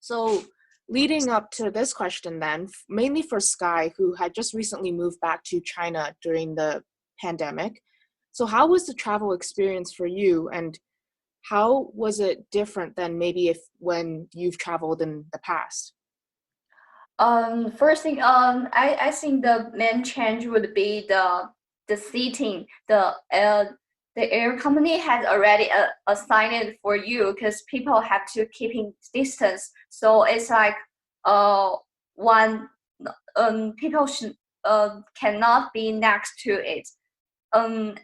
So leading up to this question then, mainly for Sky, who had just recently moved back to China during the pandemic. So how was the travel experience for you, and how was it different than maybe if when you've traveled in the past? First thing, I think the main change would be the seating. The air company has already assigned it for you because people have to keeping distance. So it's like uh one people should cannot be next to it.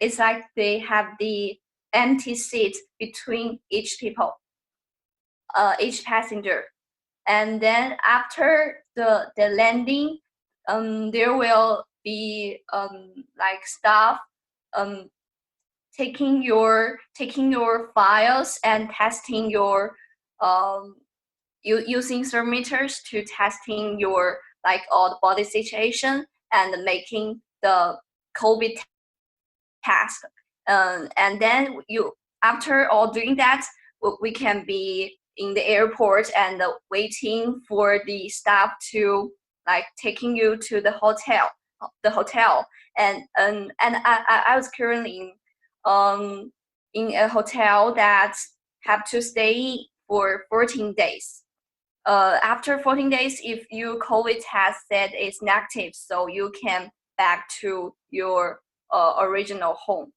It's like they have the empty seat between each passenger. And then after the landing, there will be like staff um taking your files and testing your using thermometers to testing your like all the body situation and making the COVID test. And then you after all doing that, we can be in the airport and waiting for the staff to like taking you to the hotel. And I was currently in a hotel that have to stay for 14 days. After 14 days, if your COVID test said it's negative, so you can back to your original home.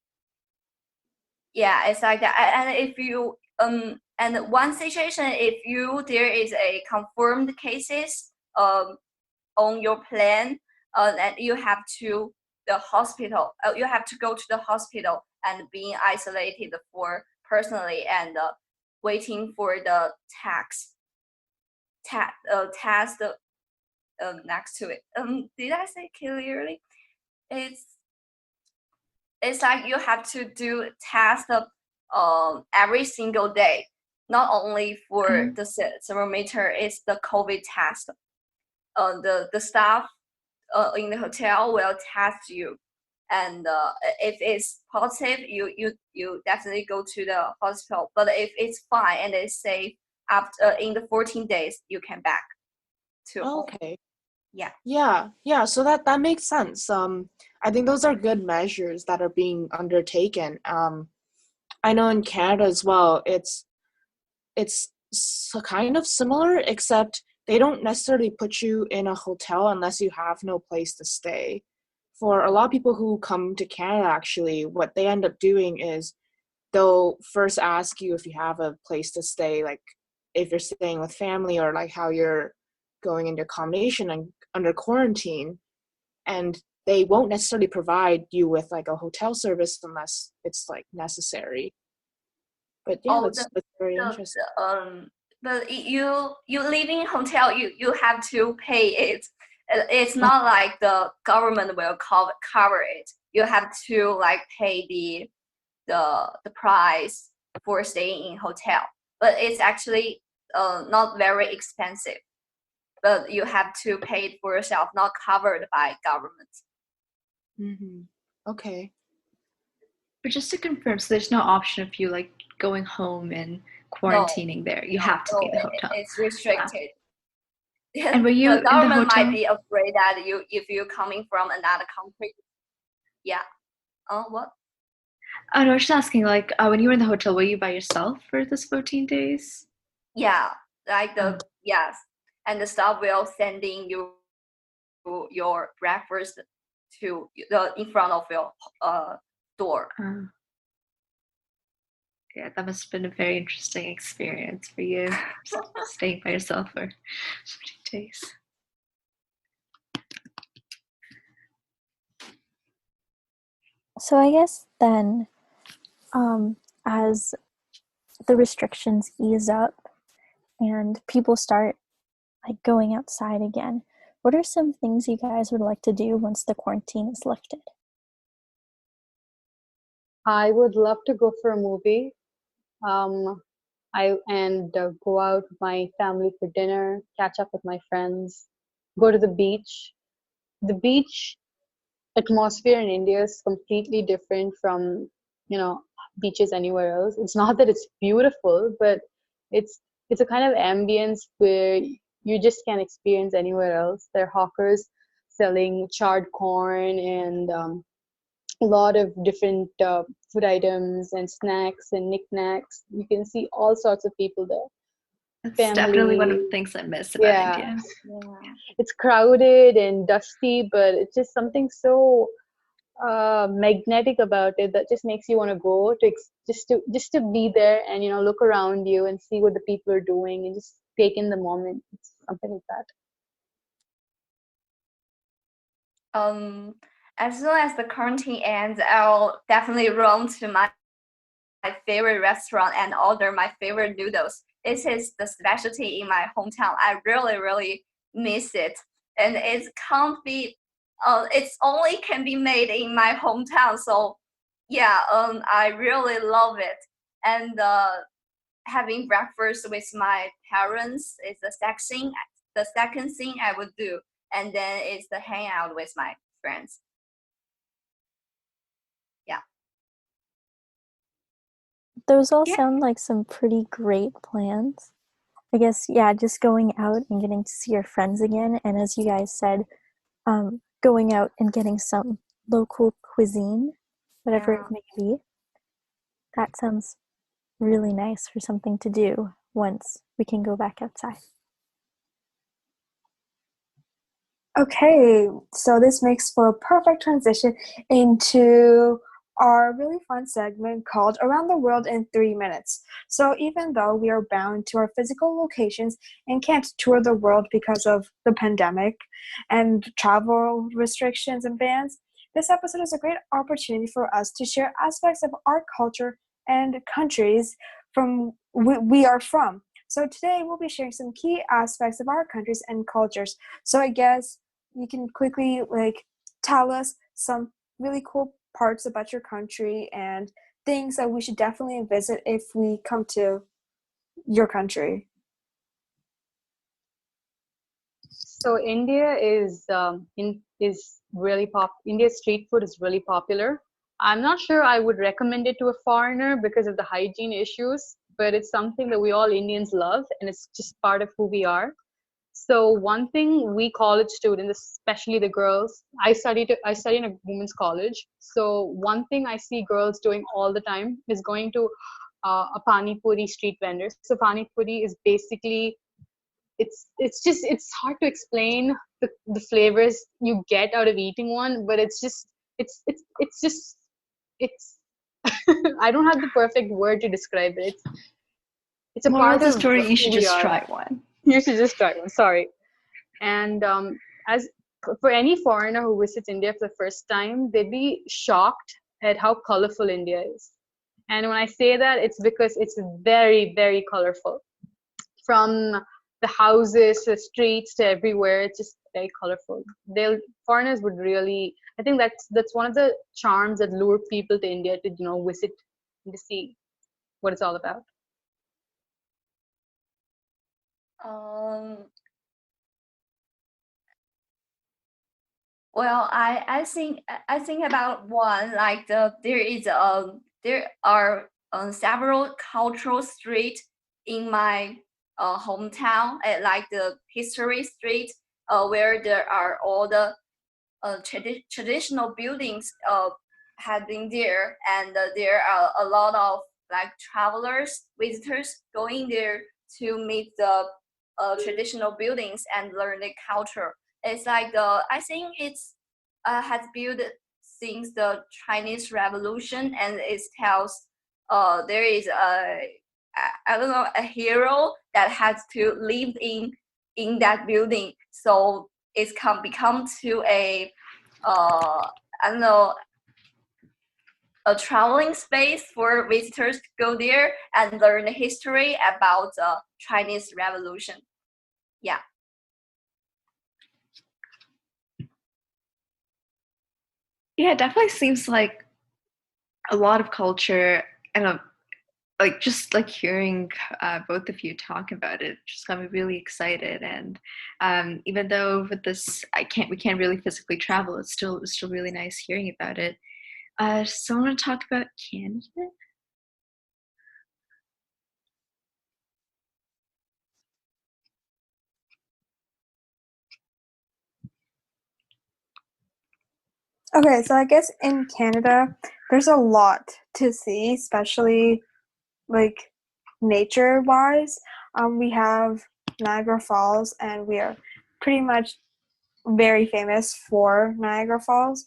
Yeah, it's like that. And if you and one situation, if there is a confirmed cases on your plan, and you have to the hospital, you have to go to the hospital and being isolated for personally and waiting for the test next to it. Did I say clearly? It's it's like you have to do test every single day, not only for Mm. the thermometer. It's the COVID test. The staff in the hotel will test you, and if it's positive, you definitely go to the hospital. But if it's fine and it's safe, after in the 14 days, you can back to home. Okay. Yeah. Yeah, so that makes sense. I think those are good measures that are being undertaken. I know in Canada as well, it's kind of similar, except they don't necessarily put you in a hotel unless you have no place to stay. For a lot of people who come to Canada, actually, what they end up doing is they'll first ask you if you have a place to stay, like if you're staying with family or like how you're going into accommodation and under quarantine, and they won't necessarily provide you with like a hotel service unless it's like necessary. But yeah, Oh, that's very the, interesting. but you live in hotel, you have to pay it. It's not like the government will cover it. You have to like pay the price for staying in hotel, but it's actually not very expensive. But you have to pay it for yourself, not covered by government. Mm-hmm. Okay. But just to confirm, so there's no option of you like going home and No, quarantining there. You have to no, be in the hotel. it's Wow. restricted. And were The you in the government might hotel? be afraid that if you're coming from another country. Yeah. What? Oh no, I was just asking, like, when you were in the hotel, were you by yourself for this 14 days? Yeah, like Oh, yes, and the staff will sending you your breakfast to the in front of your door. uh, yeah, that must have been a very interesting experience for you, staying by yourself for 14 days. So I guess then, as the restrictions ease up and people start like going outside again, what are some things you guys would like to do once the quarantine is lifted? I would love to go for a movie. Um, and go out with my family for dinner, catch up with my friends, go to the beach. The beach atmosphere in India is completely different from, beaches anywhere else. It's not that it's beautiful, but it's it's a kind of ambience where you just can't experience anywhere else. There are hawkers selling charred corn and a lot of different food items and snacks and knickknacks. You can see all sorts of people there. That's definitely one of Family, the things I miss about yeah. India. Yeah. It's crowded and dusty, but it's just something so magnetic about it that just makes you want to go to just to be there and look around you and see what the people are doing and just take in the moment. It's something like that. As soon as the quarantine ends, I'll definitely run to my favorite restaurant and order my favorite noodles. This is the specialty in my hometown. I really, really miss it, and it can't be. It's only can be made in my hometown. So, yeah, I really love it. And having breakfast with my parents is the second thing I would do, and then it's the hangout with my friends. Yeah. Those all Yeah. sound like some pretty great plans. I guess, yeah, just going out and getting to see your friends again. And as you guys said, going out and getting some local cuisine, whatever it may be. That sounds really nice for something to do once we can go back outside. Okay, so this makes for a perfect transition into our really fun segment called Around the World in 3 Minutes. So even though we are bound to our physical locations and can't tour the world because of the pandemic and travel restrictions and bans, this episode is a great opportunity for us to share aspects of our culture and countries from we are from. So today we'll be sharing some key aspects of our countries and cultures. So I guess you can quickly tell us some really cool parts about your country and things that we should definitely visit if we come to your country. So India is really India's street food is really popular. I'm not sure I would recommend it to a foreigner because of the hygiene issues, but it's something that we all Indians love, and it's just part of who we are. So one thing we college students, especially the girls, I study in a women's college. So one thing I see girls doing all the time is going to a pani puri street vendor. So pani puri is basically it's hard to explain the flavors you get out of eating one, but it's just it's I don't have the perfect word to describe it. It's a Moral part of the of story, you who should we just are. try one. You should just try one. Sorry. And as for any foreigner who visits India for the first time, they'd be shocked at how colorful India is. And when I say that, it's because it's very, very colorful. From the houses to the streets to everywhere, it's just very colorful. Foreigners would really, I think that's one of the charms that lure people to India to visit and to see what it's all about. Um, Well, I think about one like there are several cultural street in my hometown, like the history street, where there are all the traditional buildings have been there, and there are a lot of like travelers, visitors going there to meet the traditional buildings and learn the culture. It's like I think it's has built since the Chinese Revolution, and it tells there is I don't know, a hero that has to live in that building, so it's become to a I don't know, a traveling space for visitors to go there and learn the history about the Chinese Revolution. Yeah. Yeah, it definitely seems like a lot of culture, and like just like hearing both of you talk about it just got me really excited. And even though with this we can't really physically travel, it's still really nice hearing about it. So I want to talk about Canada. Okay, so I guess in Canada, there's a lot to see, especially like nature-wise. We have Niagara Falls, and we are pretty much very famous for Niagara Falls.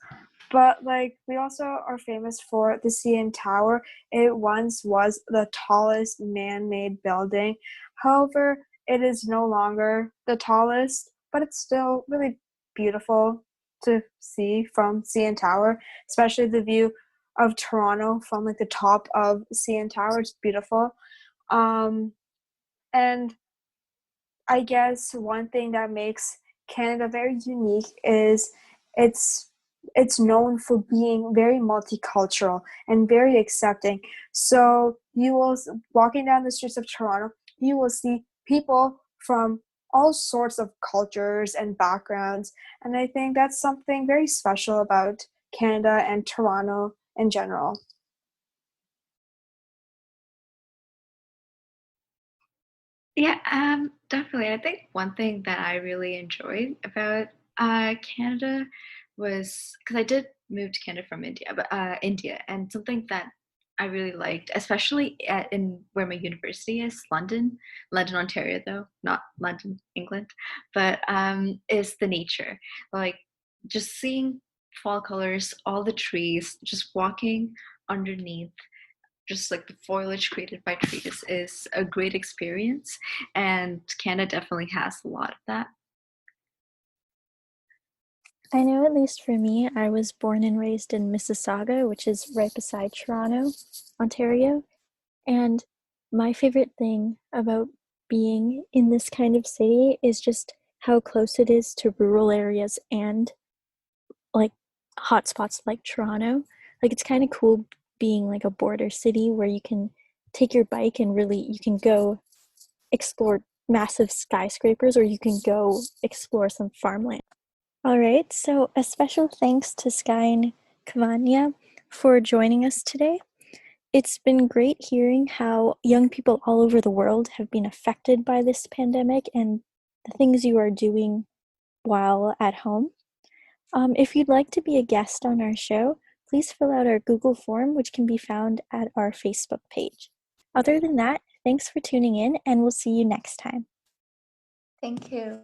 But like we also are famous for the CN Tower. It once was the tallest man-made building. However, it is no longer the tallest, but it's still really beautiful to see from CN Tower, especially the view of Toronto from like the top of CN Tower. It's beautiful. And I guess one thing that makes Canada very unique is it's it's known for being very multicultural and very accepting. So you will walking down the streets of Toronto, you will see people from all sorts of cultures and backgrounds, and I think that's something very special about Canada and Toronto in general. Yeah, definitely. I think one thing that I really enjoyed about Canada was because I did move to Canada from India, but India, and something that I really liked, especially in where my university is, London, Ontario, though not London, England, but is the nature. Like just seeing fall colors, all the trees, just walking underneath just like the foliage created by trees is a great experience, and Canada definitely has a lot of that. I know at least for me, I was born and raised in Mississauga, which is right beside Toronto, Ontario. And my favorite thing about being in this kind of city is just how close it is to rural areas and like hotspots like Toronto. Like it's kind of cool being like a border city where you can take your bike and really you can go explore massive skyscrapers or you can go explore some farmland. All right, so a special thanks to Sky and Kavanya for joining us today. It's been great hearing how young people all over the world have been affected by this pandemic and the things you are doing while at home. If you'd like to be a guest on our show, please fill out our Google form, which can be found at our Facebook page. Other than that, thanks for tuning in, and we'll see you next time. Thank you.